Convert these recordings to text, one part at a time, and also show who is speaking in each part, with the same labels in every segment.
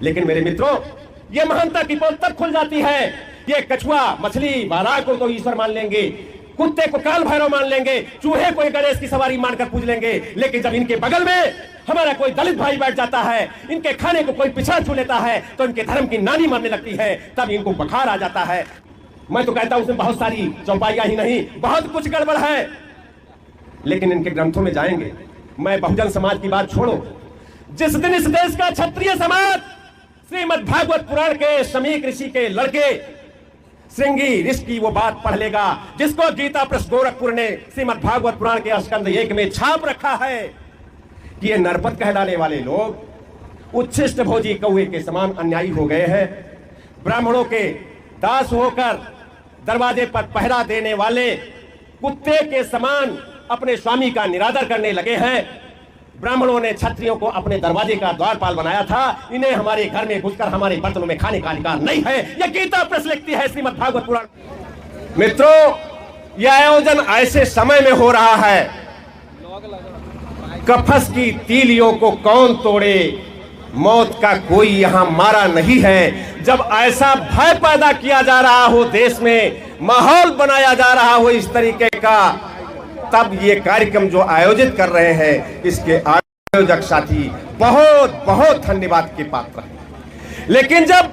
Speaker 1: लेकिन मेरे मित्रों, ये महानता की पोल तब खुल जाती है, ये कछुआ मछली बारह को तो ईश्वर मान लेंगे, कुत्ते को काल भैरव मान लेंगे, चूहे को गणेश की सवारी मानकर पूज लेंगे, लेकिन जब इनके बगल में हमारा कोई दलित भाई बैठ जाता है, इनके खाने को कोई पिछड़ा छू लेता है, तो इनके धर्म की नानी मानने लगती है, तब इनको बुखार आ जाता है। मैं तो कहता हूं उसमें बहुत सारी चौपाइयां ही नहीं, बहुत कुछ गड़बड़ है। लेकिन इनके ग्रंथों में जाएंगे, मैं बहुजन समाज की बात छोड़ो, जिस दिन इस देश का क्षत्रिय समाज श्रीमद् भागवत पुराण के शमीक ऋषि के लड़के श्रृंगी ऋषि की वो बात पढ़ लेगा, जिसको गीता प्रेस गोरखपुर ने श्रीमद् भागवत पुराण के स्कंद 1 में छाप रखा है कि ये नरपत कहलाने वाले लोग उच्छिष्ट भोजी कौए के समान अन्यायी हो गए हैं, ब्राह्मणों के दास होकर दरवाजे पर पहरा देने वाले कुत्ते के समान अपने स्वामी का निरादर करने लगे हैं। ब्राह्मणों ने क्षत्रियों को अपने दरवाजे का द्वारपाल बनाया था, इन्हें हमारे घर में घुसकर हमारे बर्तनों में खाने का अधिकार नहीं है, यह गीता प्रेस लिखती है श्रीमद् भागवत पुराण। मित्रों, यह आयोजन ऐसे समय में हो रहा है, कफस की तीलियों को कौन तोड़े, मौत का कोई यहां मारा नहीं है। जब ऐसा भय पैदा किया जा रहा हो, देश में माहौल बनाया जा रहा हो इस तरीके का, तब ये कार्यक्रम जो आयोजित कर रहे हैं, इसके आयोजक साथी बहुत बहुत धन्यवाद के पात्र हैं। लेकिन जब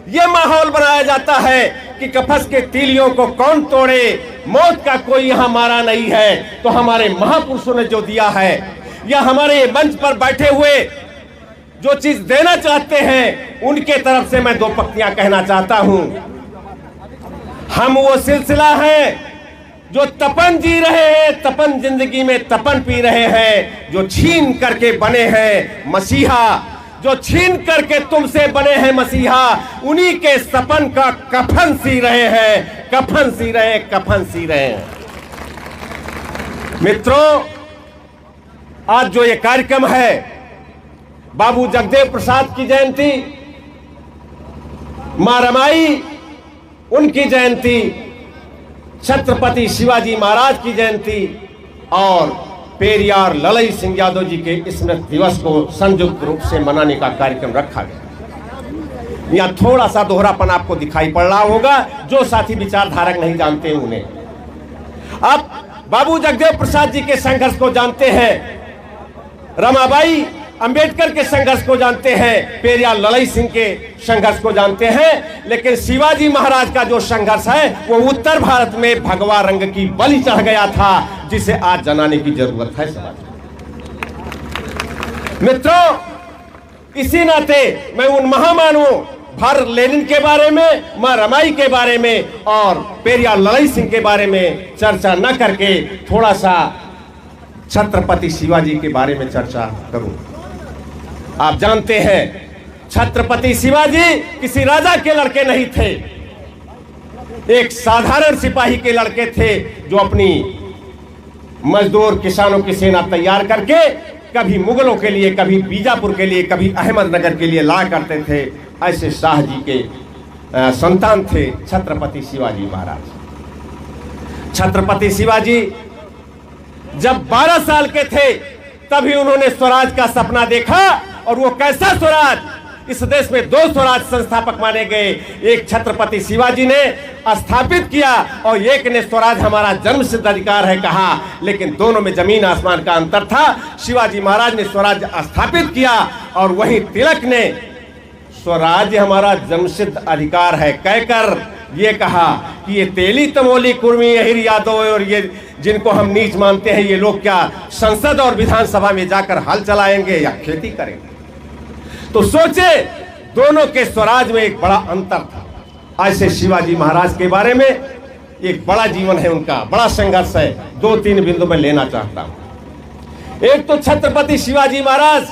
Speaker 1: ये माहौल बनाया जाता है कि कफस के तीलियों को कौन तोड़े, मौत का कोई यहां मारा नहीं है, तो हमारे महापुरुषों ने जो दिया है, या हमारे मंच पर बैठे हुए जो चीज देना चाहते हैं, उनके तरफ से मैं 2 पंक्तियां कहना चाहता हूं। हम वो सिलसिला है जो तपन जी रहे हैं, तपन जिंदगी में तपन पी रहे हैं, जो छीन करके बने हैं मसीहा, जो छीन करके तुमसे बने हैं मसीहा, उन्हीं के सपन का कफन सी रहे हैं, कफन सी रहे, कफन सी रहे हैं। मित्रों, आज जो ये कार्यक्रम है, बाबू जगदेव प्रसाद की जयंती, मां रमाई उनकी जयंती, छत्रपति शिवाजी महाराज की जयंती और पेरियार ललई सिंह यादव जी के स्मृति दिवस को संयुक्त रूप से मनाने का कार्यक्रम रखा गया। यहां थोड़ा सा दोहरापन आपको दिखाई पड़ रहा होगा, जो साथी विचारधारक नहीं जानते उन्हें। आप बाबू जगदेव प्रसाद जी के संघर्ष को जानते हैं, रमाबाई अंबेडकर के संघर्ष को जानते हैं, पेरियार ललई सिंह के संघर्ष को जानते हैं, लेकिन शिवाजी महाराज का जो संघर्ष है वो उत्तर भारत में भगवा रंग की बलि चढ़ गया था, जिसे आज जनाने की जरूरत है समाज। मित्रों, इसी नाते मैं उन महामानवों भारत लेनिन के बारे में, मां रमाई के बारे में और पेरियार ललई सिंह के बारे में चर्चा न करके थोड़ा सा छत्रपति शिवाजी के बारे में चर्चा करूं। आप जानते हैं, छत्रपति शिवाजी किसी राजा के लड़के नहीं थे, एक साधारण सिपाही के लड़के थे, जो अपनी मजदूर किसानों की सेना तैयार करके कभी मुगलों के लिए, कभी बीजापुर के लिए, कभी अहमदनगर के लिए ला करते थे। ऐसे शाह जी के संतान थे छत्रपति शिवाजी महाराज। छत्रपति शिवाजी जब 12 साल के थे, तभी उन्होंने स्वराज का सपना देखा, और वो कैसा स्वराज, इस देश में 2 स्वराज संस्थापक माने गए, एक छत्रपति शिवाजी ने स्थापित किया और एक ने स्वराज हमारा जन्मसिद्ध अधिकार है कहा, लेकिन दोनों में जमीन आसमान का अंतर था। शिवाजी महाराज ने स्वराज स्थापित किया और वहीं तिलक ने स्वराज हमारा जन्मसिद्ध अधिकार है कहकर ये कहा कि ये तेली तमोली कुर्मी अहिर यादव और ये जिनको हम नीच मानते हैं, ये लोग क्या संसद और विधानसभा में जाकर हल चलाएंगे या खेती करेंगे। तो सोचे, दोनों के स्वराज में एक बड़ा अंतर था। ऐसे शिवाजी महाराज के बारे में एक बड़ा जीवन है उनका, बड़ा संघर्ष है। 2-3 बिंदु में लेना चाहता हूं। एक तो छत्रपति शिवाजी महाराज,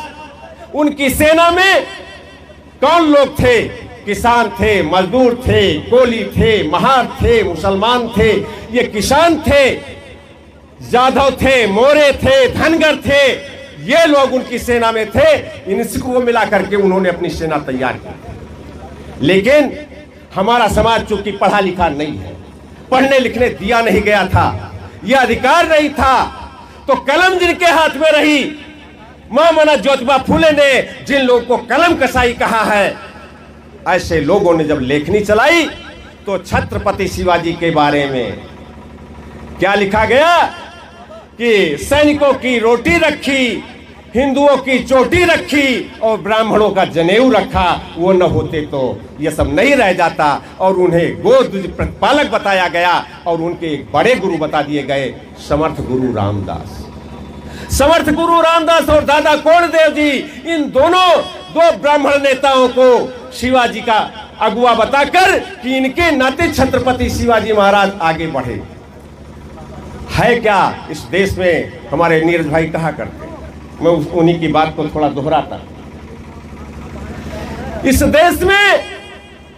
Speaker 1: उनकी सेना में कौन लोग थे? किसान थे, मजदूर थे, कोली थे, महार थे, मुसलमान थे। ये किसान थे, जाधव थे, मोरे थे, धनगर थे, ये लोग उनकी सेना में थे। इन सबको मिला करके उन्होंने अपनी सेना तैयार की। लेकिन हमारा समाज चूंकि पढ़ा लिखा नहीं है, पढ़ने लिखने दिया नहीं गया था, यह अधिकार नहीं था, तो कलम जिनके हाथ में रही, महामना ज्योतिबा फूले ने जिन लोगों को कलम कसाई कहा है, ऐसे लोगों ने जब लेखनी चलाई तो छत्रपति शिवाजी के बारे में क्या लिखा गया कि सैनिकों की रोटी रखी, हिंदुओं की चोटी रखी और ब्राह्मणों का जनेऊ रखा। वो न होते तो ये सब नहीं रह जाता। और उन्हें गोद प्रतिपालक बताया गया और उनके एक बड़े गुरु बता दिए गए, समर्थ गुरु रामदास। समर्थ गुरु रामदास और दादा कोंडदेव जी, इन दोनों दो ब्राह्मण नेताओं को शिवाजी का अगुवा बताकर कि इनके नाते छत्रपति शिवाजी महाराज आगे बढ़े। है क्या इस देश में, हमारे नीरज भाई कहा करते, मैं उन्हीं की बात को थोड़ा दोहराता। इस देश में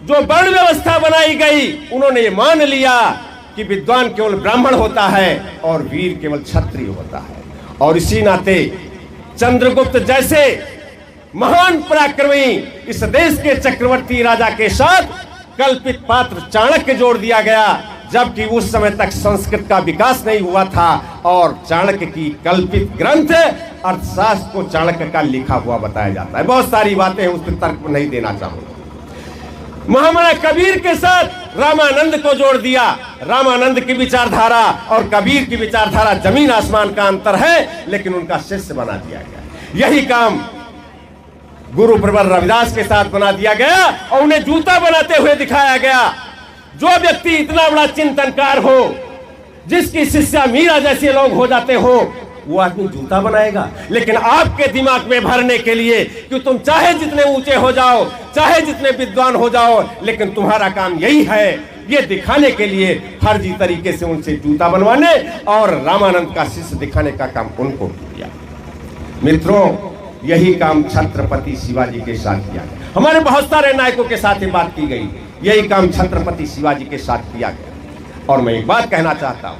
Speaker 1: जो वर्ण व्यवस्था बनाई गई, उन्होंने ये मान लिया कि विद्वान केवल ब्राह्मण होता है और वीर केवल क्षत्रिय होता है। और इसी नाते चंद्रगुप्त जैसे महान पराक्रमी इस देश के चक्रवर्ती राजा के साथ कल्पित पात्र चाणक्य जोड़ दिया गया, जबकि उस समय तक संस्कृत का विकास नहीं हुआ था और चाणक्य की कल्पित ग्रंथ अर्थशास्त्र को चाणक्य का लिखा हुआ बताया जाता है। बहुत सारी बातें हैं, उस पर तर्क नहीं देना चाहूंगा। महामना कबीर के साथ रामानंद को जोड़ दिया। रामानंद की विचारधारा और कबीर की विचारधारा जमीन आसमान का अंतर है, लेकिन उनका शिष्य बना दिया गया। यही काम गुरु प्रवर रविदास के साथ बना दिया गया और उन्हें जूता बनाते हुए दिखाया गया। जो व्यक्ति इतना बड़ा चिंतनकार हो, जिसकी शिष्या मीरा जैसे लोग हो जाते हो, वो आदमी जूता बनाएगा। लेकिन आपके दिमाग में भरने के लिए कि तुम चाहे जितने ऊंचे हो जाओ, चाहे जितने विद्वान हो जाओ, लेकिन तुम्हारा काम यही है, ये दिखाने के लिए फर्जी तरीके से उनसे जूता बनवाने और रामानंद का शिष्य दिखाने का काम उनको किया। मित्रों, यही काम छत्रपति शिवाजी के साथ किया गया। हमारे बहुत सारे नायकों के साथ ये बात की गई, यही काम छत्रपति शिवाजी के साथ किया गया। और मैं एक बात कहना चाहता हूं,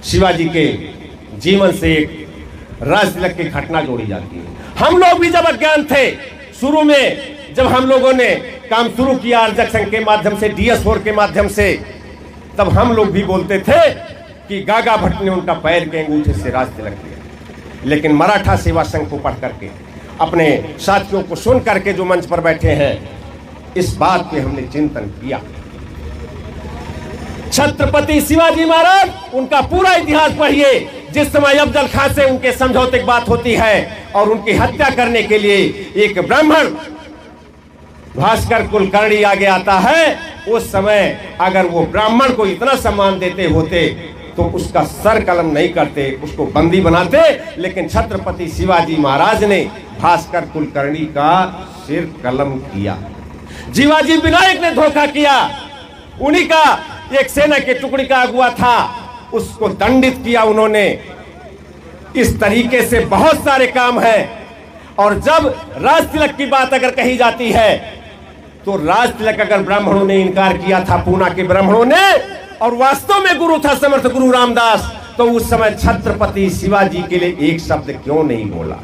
Speaker 1: शिवाजी के जीवन से एक राज तिलक की घटना जोड़ी जाती है। हम लोग भी जब अज्ञान थे, शुरू में जब हम लोगों ने काम शुरू किया अर्जक संघ के माध्यम से, DS4 के माध्यम से, तब हम लोग भी बोलते थे कि गागा भट्ट ने उनका पैर के अंगूठे से राज तिलक किया। लेकिन मराठा सेवा संघ को पढ़ करके, अपने साथियों को सुन करके जो मंच पर बैठे हैं, इस बात पे हमने चिंतन किया। छत्रपति शिवाजी महाराज, उनका पूरा इतिहास पढ़िए। जिस समय अफजल खां से उनके समझौते की बात होती है और उनकी हत्या करने के लिए एक ब्राह्मण भास्कर कुलकर्णी आगे आता है, उस समय अगर वो ब्राह्मण को इतना सम्मान देते होते तो उसका सर कलम नहीं करते, उसको बंदी बनाते। लेकिन छत्रपति शिवाजी महाराज ने भास्कर कुलकर्णी का सिर कलम किया। जीवाजी विनायक ने धोखा किया, उन्हीं का एक सेना के टुकड़ी का अगुआ था, उसको दंडित किया उन्होंने। इस तरीके से बहुत सारे काम हैं। और जब राज तिलक की बात अगर कही जाती है, तो राज तिलक अगर ब्राह्मणों ने इनकार किया था, पूना के ब्राह्मणों ने, और वास्तव में गुरु था समर्थ गुरु रामदास, तो उस समय छत्रपति शिवाजी के लिए एक शब्द क्यों नहीं बोला?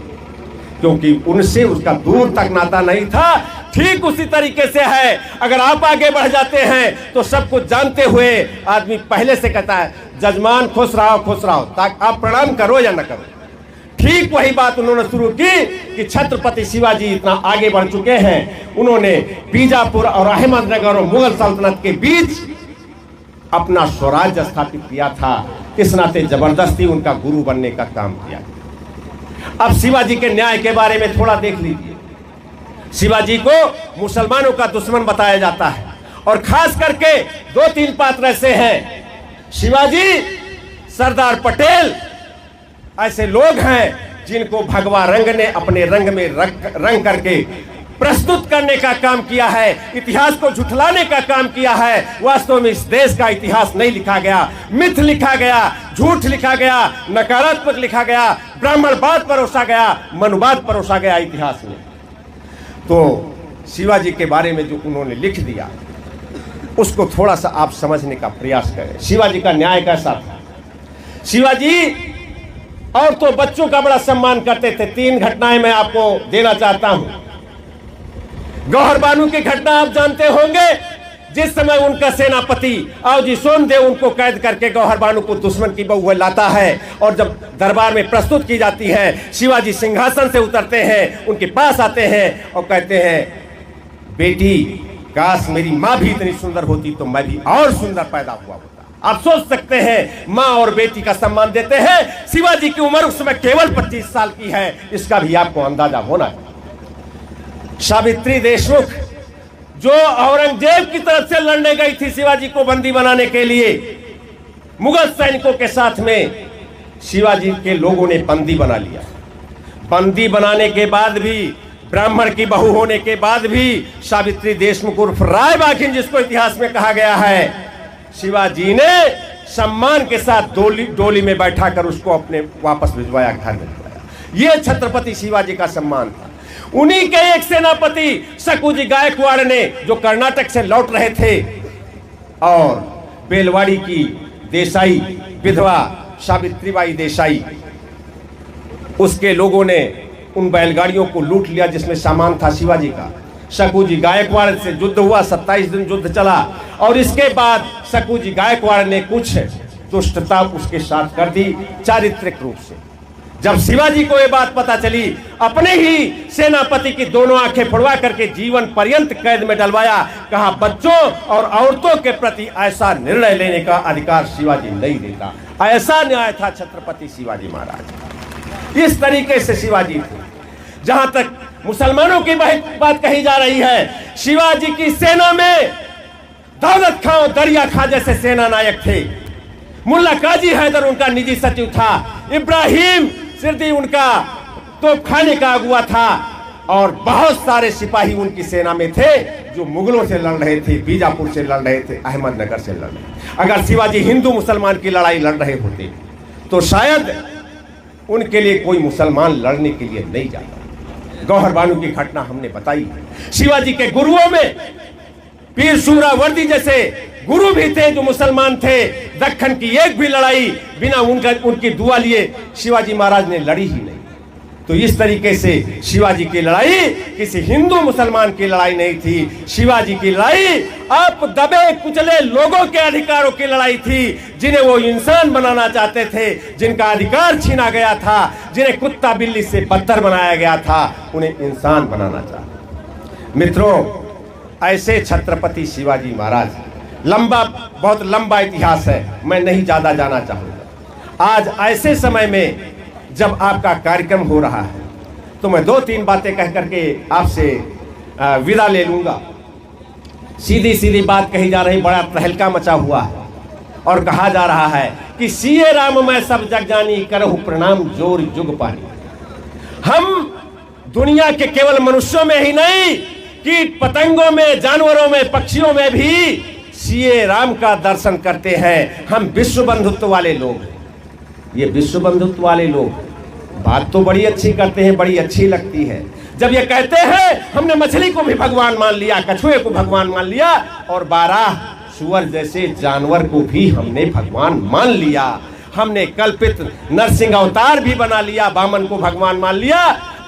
Speaker 1: क्योंकि उनसे उसका दूर तक नाता नहीं था। ठीक उसी तरीके से है, अगर आप आगे बढ़ जाते हैं तो सब कुछ जानते हुए आदमी पहले से कहता है, जजमान खुश रहो, ताकि आप प्रणाम करो या न करो। ठीक वही बात उन्होंने शुरू की कि छत्रपति शिवाजी इतना आगे बढ़ चुके हैं, उन्होंने बीजापुर और अहमदनगर और मुगल सल्तनत के बीच अपना स्वराज्य स्थापित किया था। इस नाते जबरदस्ती उनका गुरु बनने का काम किया। अब शिवाजी के न्याय के बारे में थोड़ा देख लीजिए। शिवाजी को मुसलमानों का दुश्मन बताया जाता है और खास करके 2-3 पात्र ऐसे हैं, शिवाजी, सरदार पटेल, ऐसे लोग हैं जिनको भगवा रंग ने अपने रंग में रंग करके प्रस्तुत करने का काम किया है, इतिहास को झुठलाने का काम किया है। वास्तव में इस देश का इतिहास नहीं लिखा गया, मिथ लिखा गया, झूठ लिखा गया, नकारात्मक लिखा गया, ब्राह्मणवाद परोसा गया, मनुवाद परोसा गया इतिहास में। तो शिवाजी के बारे में जो उन्होंने लिख दिया, उसको थोड़ा सा आप समझने का प्रयास करें। शिवाजी का न्याय कैसा था? शिवाजी और तो बच्चों का बड़ा सम्मान करते थे। 3 घटनाएं मैं आपको देना चाहता हूं। गौहर बानू की घटना आप जानते होंगे, जिस समय उनका सेनापति आवजी सोमदेव उनको कैद करके गौहर बानू को दुश्मन की बहू लाता है और जब दरबार में प्रस्तुत की जाती है, शिवाजी सिंहासन से उतरते हैं, उनके पास आते हैं और कहते हैं, बेटी काश मेरी माँ भी इतनी सुंदर होती तो मैं भी और सुंदर पैदा हुआ होता। आप सोच सकते हैं माँ और बेटी का सम्मान देते हैं। शिवाजी की उम्र उस समय केवल 25 साल की है, इसका भी आपको अंदाजा होना है। सावित्री देशमुख जो औरंगजेब की तरफ से लड़ने गई थी शिवाजी को बंदी बनाने के लिए, मुगल सैनिकों के साथ में शिवाजी के लोगों ने बंदी बना लिया। बंदी बनाने के बाद भी, ब्राह्मण की बहू होने के बाद भी सावित्री देशमुख उर्फ राय बाघिन जिसको इतिहास में कहा गया है, शिवाजी ने सम्मान के साथ डोली में बैठाकर उसको अपने वापस भिजवाया, घर भिजवाया। यह छत्रपति शिवाजी का सम्मान था। उन्हीं के एक सेनापति सकूजी गायकवाड़ ने, जो कर्नाटक से लौट रहे थे, और बेलवाड़ी की देसाई विधवा सावित्रीबाई देसाई, उसके लोगों ने उन बैलगाड़ियों को लूट लिया जिसमें सामान था शिवाजी का। सकूजी गायकवाड़ से युद्ध हुआ, 27 दिन युद्ध चला और इसके बाद सकूजी गायकवाड़ ने कुछ दुष्टता उसके साथ कर दी चारित्रिक रूप से। जब शिवाजी को यह बात पता चली, अपने ही सेनापति की दोनों आंखें फुड़वा करके जीवन पर्यंत कैद में डलवाया। कहा बच्चों और औरतों के प्रति ऐसा निर्णय लेने का अधिकार शिवाजी नहीं देता। ऐसा न्याय था छत्रपति शिवाजी महाराज। इस तरीके से शिवाजी थे। जहां तक मुसलमानों की बात कही जा रही है, शिवाजी की सेना में दौलत खां और दरिया खां जैसे सेना नायक थे। मुल्ला काजी हैदर उनका निजी सचिव था। इब्राहिम सिर्दी उनका तोपखाने का अगुआ था और बहुत सारे सिपाही उनकी सेना में थे जो मुगलों से लड़ रहे थे, बीजापुर से लड़ रहे थे, अहमदनगर से लड़ रहे थे। अगर शिवाजी हिंदू मुसलमान की लड़ाई लड़ रहे होते तो शायद उनके लिए कोई मुसलमान लड़ने के लिए नहीं जाता। गौहर बानू की घटना हमने बताई। शिवाजी के गुरुओं में पीर सूरावर्दी जैसे गुरु भी थे जो मुसलमान थे। दक्खन की एक भी लड़ाई बिना उनकी दुआ लिए शिवाजी महाराज ने लड़ी ही नहीं। तो इस तरीके से शिवाजी की लड़ाई किसी हिंदू मुसलमान की लड़ाई नहीं थी। शिवाजी की लड़ाई आप दबे कुचले लोगों के अधिकारों की लड़ाई थी, जिन्हें वो इंसान बनाना चाहते थे, जिनका अधिकार छीना गया था, जिन्हें कुत्ता बिल्ली से बदतर बनाया गया था, उन्हें इंसान बनाना चाहते। मित्रों, ऐसे छत्रपति शिवाजी महाराज, बहुत लंबा इतिहास है, मैं नहीं ज्यादा जाना चाहूंगा। आज ऐसे समय में जब आपका कार्यक्रम हो रहा है तो मैं 2-3 बातें कह करके आपसे विदा ले लूंगा। सीधी सीधी बात कही जा रही, बड़ा तहलका मचा हुआ है और कहा जा रहा है कि सिए राम मैं सब जग जानी, करहु प्रणाम जोर जुग पानी। हम दुनिया के केवल मनुष्यों में ही नहीं, कीट पतंगों में, जानवरों में, पक्षियों में भी सिए राम का दर्शन करते हैं। हम विश्व बंधुत्व वाले लोग, ये विश्व बंधुत्व वाले लोग बात तो बड़ी अच्छी करते हैं, बड़ी अच्छी लगती है। जब ये कहते हैं हमने मछली को भी भगवान मान लिया, कछुए को भगवान मान लिया और 12 सुअर जैसे जानवर को भी हमने भगवान मान लिया, हमने कल्पित नरसिंह अवतार भी बना लिया, वामन को भगवान मान लिया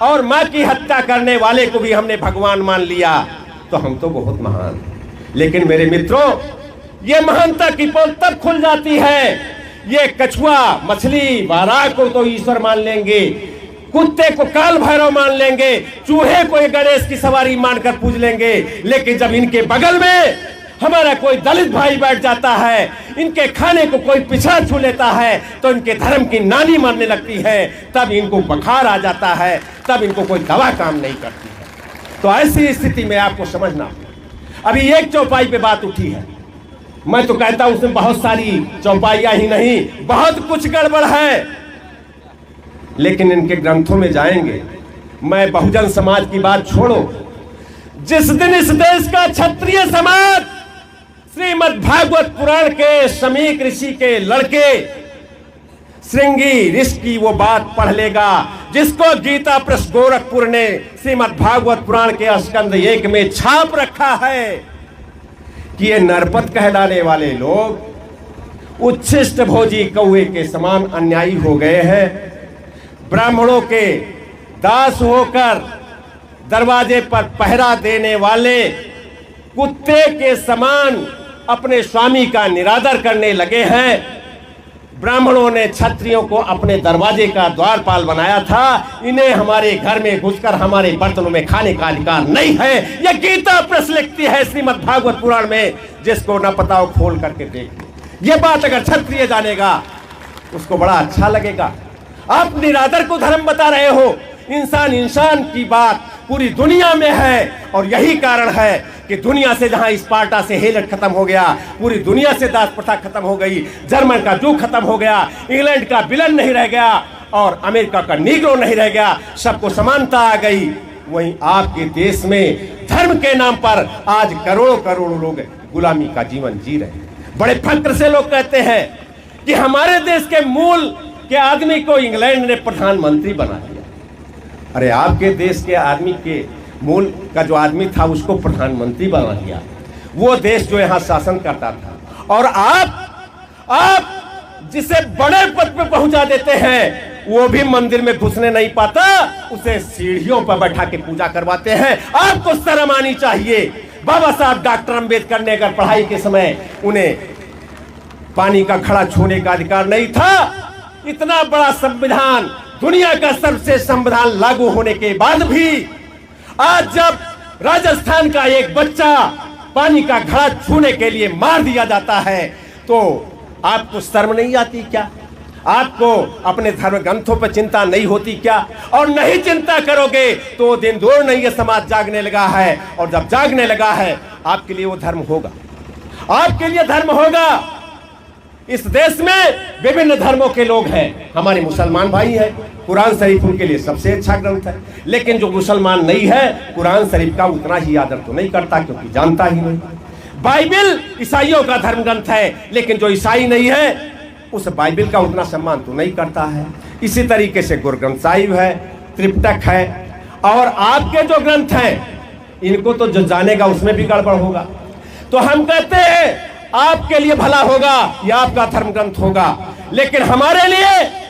Speaker 1: और माँ की हत्या करने वाले को भी हमने भगवान मान लिया, तो हम तो बहुत महान हैं। लेकिन मेरे मित्रों, ये महानता की पोल तब खुल जाती है, ये कछुआ मछली बारह को तो ईश्वर मान लेंगे, कुत्ते को काल भैरव मान लेंगे, चूहे को ये गणेश की सवारी मानकर पूज लेंगे, लेकिन जब इनके बगल में हमारा कोई दलित भाई बैठ जाता है, इनके खाने को कोई पिछड़ा छू लेता है, तो इनके धर्म की नानी मरने लगती है, तब इनको बुखार आ जाता है, तब इनको कोई दवा काम नहीं करती है। तो ऐसी स्थिति में आपको समझना, अभी एक चौपाई पे बात उठी है, मैं तो कहता हूं उसमें बहुत सारी चौपाइयां ही नहीं, बहुत कुछ गड़बड़ है, लेकिन इनके ग्रंथों में जाएंगे। मैं बहुजन समाज की बात छोड़ो, जिस दिन इस देश का क्षत्रिय समाज श्रीमद् भागवत पुराण के समीक ऋषि के लड़के श्रृंगी ऋषि की वो बात पढ़ लेगा, जिसको गीता प्रेस गोरखपुर ने श्रीमद् भागवत पुराण के स्कंद 1 में छाप रखा है कि ये नरपत कहलाने वाले लोग उच्छिष्ट भोजी कौए के समान अन्यायी हो गए हैं। ब्राह्मणों के दास होकर दरवाजे पर पहरा देने वाले कुत्ते के समान अपने स्वामी का निरादर करने लगे हैं। ब्राह्मणों ने क्षत्रियों को अपने दरवाजे का द्वारपाल बनाया था। इन्हें हमारे घर में घुसकर हमारे बर्तनों में खाने का अधिकार नहीं है। यह गीता प्रश्न लिखती है श्रीमद् भागवत पुराण में, जिसको न पता हो खोल करके देख लो। यह बात अगर क्षत्रिय जानेगा उसको बड़ा अच्छा लगेगा। आप निरादर को धर्म बता रहे हो। इंसान इंसान की बात पूरी दुनिया में है, और यही कारण है कि दुनिया से जहां स्पार्टा से हेलेट खत्म हो गया, पूरी दुनिया से दास प्रथा खत्म हो गई, जर्मन का जू खत्म हो गया, इंग्लैंड का विलन नहीं रह गया और अमेरिका का नीग्रो नहीं रह गया, सबको समानता आ गई। वहीं आपके देश में धर्म के नाम पर आज करोड़ों करोड़ों लोग गुलामी का जीवन जी रहे हैं। बड़े फक्र से लोग कहते हैं कि हमारे देश के मूल के आदमी को इंग्लैंड ने प्रधानमंत्री बना दिया। अरे आपके देश के आदमी के मूल का जो आदमी था उसको प्रधानमंत्री बना दिया, वो देश जो यहाँ शासन करता था। और आप जिसे बड़े पद पे पहुंचा देते हैं वो भी मंदिर में घुसने नहीं पाता, उसे सीढ़ियों पर बैठा के पूजा करवाते हैं। आपको शर्म आनी चाहिए। बाबा साहब डॉक्टर अंबेडकर ने अगर पढ़ाई के समय उन्हें पानी का घड़ा छूने का अधिकार नहीं था, इतना बड़ा संविधान, दुनिया का सर्वश्रेष्ठ संविधान लागू होने के बाद भी आज जब राजस्थान का एक बच्चा पानी का घड़ा छूने के लिए मार दिया जाता है तो आपको शर्म नहीं आती क्या? आपको अपने धर्म ग्रंथों पर चिंता नहीं होती क्या? और नहीं चिंता करोगे तो दिन दूर नहीं, ये समाज जागने लगा है, और जब जागने लगा है आपके लिए वो धर्म होगा, आपके लिए धर्म होगा। इस देश में विभिन्न धर्मों के लोग हैं। हमारे मुसलमान भाई हैं, कुरान शरीफ उनके लिए सबसे अच्छा ग्रंथ है, लेकिन जो मुसलमान नहीं है कुरान शरीफ का उतना ही आदर तो नहीं करता, क्योंकि जानता ही नहीं। बाइबिल ईसाइयों का धर्म ग्रंथ है, लेकिन जो ईसाई नहीं है उस बाइबिल का उतना सम्मान तो नहीं करता है। इसी तरीके से गुरु ग्रंथ साहिब है, त्रिपिटक है, और आपके जो ग्रंथ हैं इनको तो जो जानेगा उसमें भी गड़बड़ होगा। तो हम कहते हैं आपके लिए भला होगा, यह आपका धर्म ग्रंथ होगा, लेकिन हमारे लिए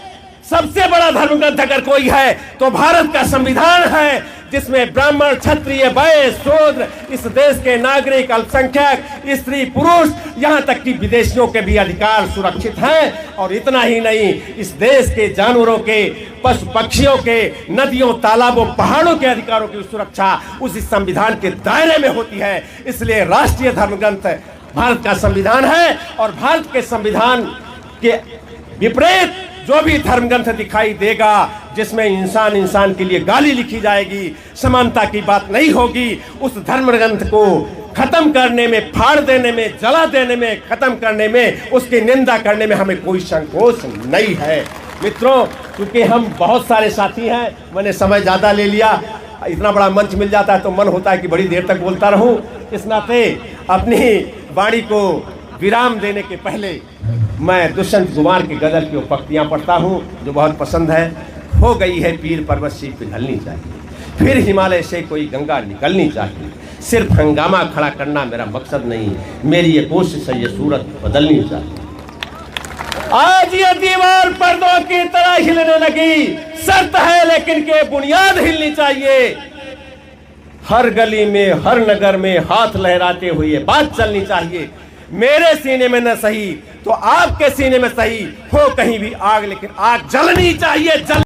Speaker 1: सबसे बड़ा धर्म ग्रंथ अगर कोई है तो भारत का संविधान है, जिसमें ब्राह्मण, क्षत्रिय, वैश्य, शूद्र, इस देश के नागरिक, अल्पसंख्यक, स्त्री, पुरुष, यहां तक कि विदेशियों के भी अधिकार सुरक्षित हैं। और इतना ही नहीं, इस देश के जानवरों के, पशु पक्षियों के, नदियों, तालाबों, पहाड़ों के अधिकारों की सुरक्षा उस संविधान के दायरे में होती है। इसलिए राष्ट्रीय धर्म ग्रंथ भारत का संविधान है, और भारत के संविधान के विपरीत जो भी धर्म ग्रंथ दिखाई देगा जिसमें इंसान इंसान के लिए गाली लिखी जाएगी, समानता की बात नहीं होगी, उस धर्म ग्रंथ को खत्म करने में, फाड़ देने में, जला देने में, खत्म करने में, उसकी निंदा करने में हमें कोई संकोच नहीं है। मित्रों, क्योंकि हम बहुत सारे साथी हैं, मैंने समय ज्यादा ले लिया। इतना बड़ा मंच मिल जाता है तो मन होता है कि बड़ी देर तक बोलता रहूं। इस नाते अपनी वाणी को विराम देने के पहले मैं दुष्यंत कुमार की गजल की पंक्तियां पढ़ता हूं जो बहुत पसंद है। हो गई है पीर पर्वत से पिघलनी चाहिए, फिर हिमालय से कोई गंगा निकलनी चाहिए। सिर्फ हंगामा खड़ा करना मेरा मकसद नहीं, मेरी ये कोशिश है ये सूरत बदलनी चाहिए। आज ये दीवार पर्दों की तरह हिलने लगी, शर्त है लेकिन के बुनियाद हिलनी चाहिए। हर गली में, हर नगर में हाथ लहराते हुए बात चलनी चाहिए। मेरे सीने में न सही तो आपके सीने में सही हो कहीं भी आग, लेकिन आग जलनी चाहिए।